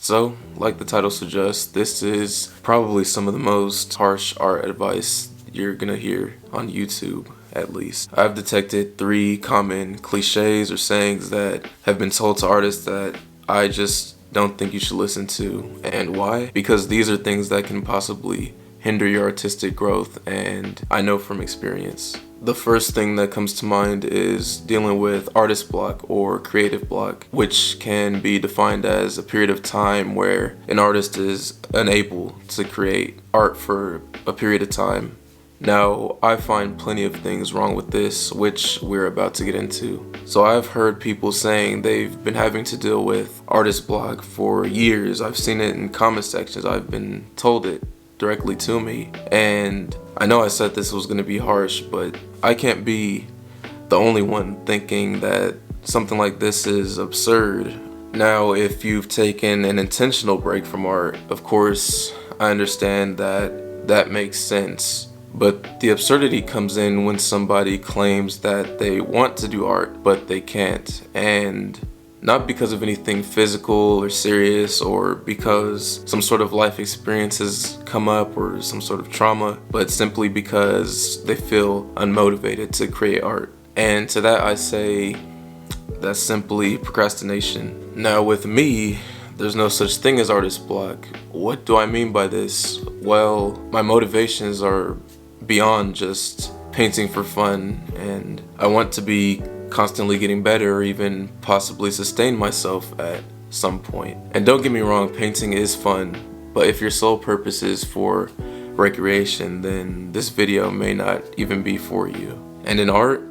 So, like the title suggests, this is probably some of the most harsh art advice you're gonna hear on YouTube, at least. I've detected 3 common cliches or sayings that have been told to artists that I just don't think you should listen to. And why? Because these are things that can possibly hinder your artistic growth, and I know from experience. The first thing that comes to mind is dealing with artist block or creative block, which can be defined as a period of time where an artist is unable to create art for a period of time. Now, I find plenty of things wrong with this, which we're about to get into. So I've heard people saying they've been having to deal with artist block for years. I've seen it in comment sections. I've been told it directly to me. And I know I said this was going to be harsh, but I can't be the only one thinking that something like this is absurd. Now, if you've taken an intentional break from art, of course, I understand that that makes sense. But the absurdity comes in when somebody claims that they want to do art, but they can't. And not because of anything physical or serious or because some sort of life experience has come up or some sort of trauma, but simply because they feel unmotivated to create art. And to that I say, that's simply procrastination. Now with me, there's no such thing as artist block. What do I mean by this? Well, my motivations are beyond just painting for fun, and I want to be constantly getting better or even possibly sustain myself at some point. And don't get me wrong, painting is fun, but if your sole purpose is for recreation, then this video may not even be for you. And in art,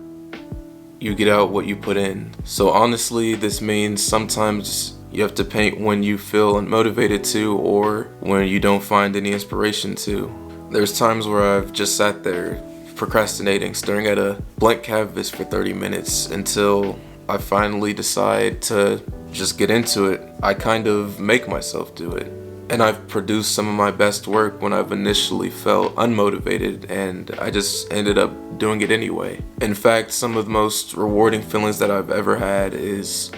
you get out what you put in. So honestly, this means sometimes you have to paint when you feel unmotivated to, or when you don't find any inspiration to. There's times where I've just sat there procrastinating, staring at a blank canvas for 30 minutes until I finally decide to just get into it. I kind of make myself do it. And I've produced some of my best work when I've initially felt unmotivated, and I just ended up doing it anyway. In fact, some of the most rewarding feelings that I've ever had is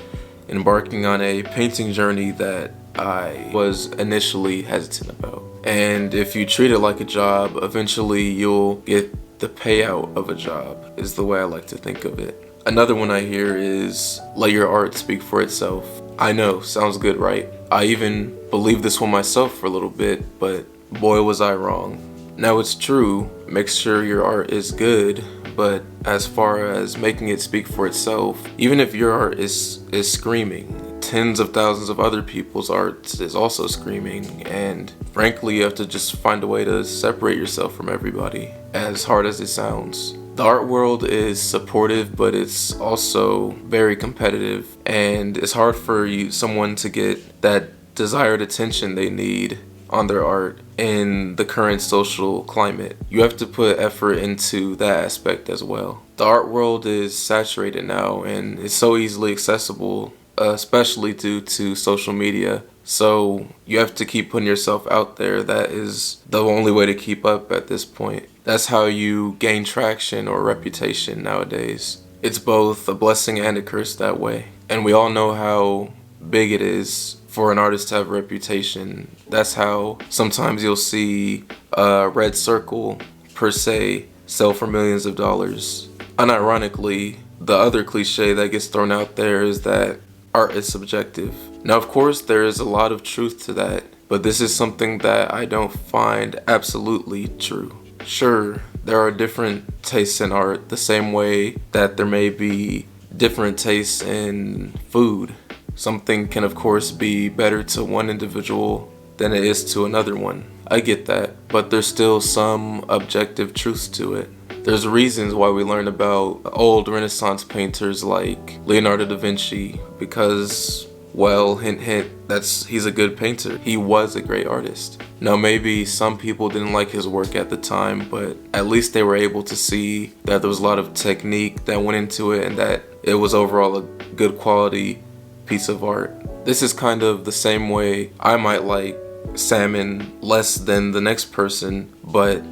embarking on a painting journey that I was initially hesitant about. And if you treat it like a job, eventually you'll get the payout of a job, is the way I like to think of it. Another one I hear is let your art speak for itself. I know, sounds good, right? I even believed this one myself for a little bit, but boy was I wrong. Now it's true, make sure your art is good, but as far as making it speak for itself, even if your art is screaming, tens of thousands of other people's art is also screaming, and frankly you have to just find a way to separate yourself from everybody, as hard as it sounds. The art world is supportive, but it's also very competitive, and it's hard for someone to get that desired attention they need on their art in the current social climate. You have to put effort into that aspect as well. The art world is saturated now, and it's so easily accessible, especially due to social media. So you have to keep putting yourself out there. That is the only way to keep up at this point. That's how you gain traction or reputation nowadays. It's both a blessing and a curse that way. And we all know how big it is for an artist to have a reputation. That's how sometimes you'll see a red circle per se sell for millions of dollars. Unironically, the other cliche that gets thrown out there is that art is subjective. Now, of course, there is a lot of truth to that, but this is something that I don't find absolutely true. Sure, there are different tastes in art, the same way that there may be different tastes in food. Something can, of course, be better to one individual than it is to another one. I get that, but there's still some objective truths to it. There's reasons why we learn about old Renaissance painters like Leonardo da Vinci, because, well, hint hint, he's a good painter. He was a great artist. Now maybe some people didn't like his work at the time, but at least they were able to see that there was a lot of technique that went into it and that it was overall a good quality piece of art. This is kind of the same way I might like salmon less than the next person, but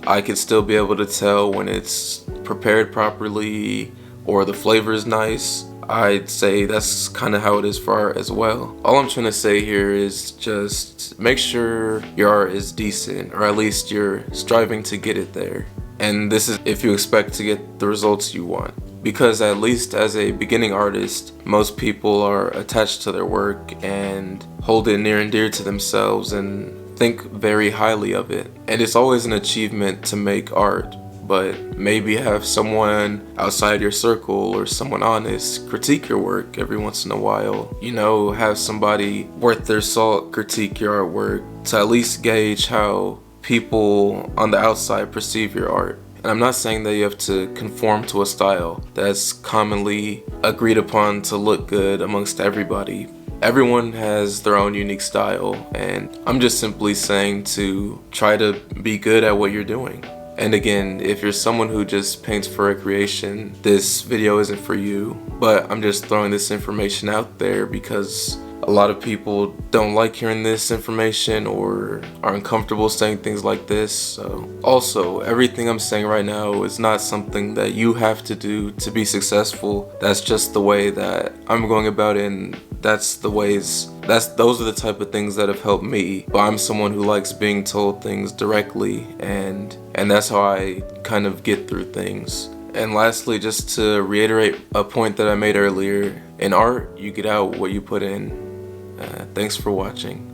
I could still be able to tell when it's prepared properly or the flavor is nice. I'd say that's kind of how it is for art as well. All I'm trying to say here is just make sure your art is decent, or at least you're striving to get it there. And this is if you expect to get the results you want. Because at least as a beginning artist, most people are attached to their work and hold it near and dear to themselves and think very highly of it. And it's always an achievement to make art, but maybe have someone outside your circle or someone honest critique your work every once in a while. You know, have somebody worth their salt critique your artwork to at least gauge how people on the outside perceive your art. And I'm not saying that you have to conform to a style that's commonly agreed upon to look good amongst everybody. Everyone has their own unique style, and I'm just simply saying to try to be good at what you're doing. And again, if you're someone who just paints for recreation, this video isn't for you. But I'm just throwing this information out there because a lot of people don't like hearing this information or are uncomfortable saying things like this. So also, everything I'm saying right now is not something that you have to do to be successful. That's just the way that I'm going about it, and those are the type of things that have helped me. But I'm someone who likes being told things directly, and that's how I kind of get through things. And lastly, just to reiterate a point that I made earlier, in art, you get out what you put in. Thanks for watching.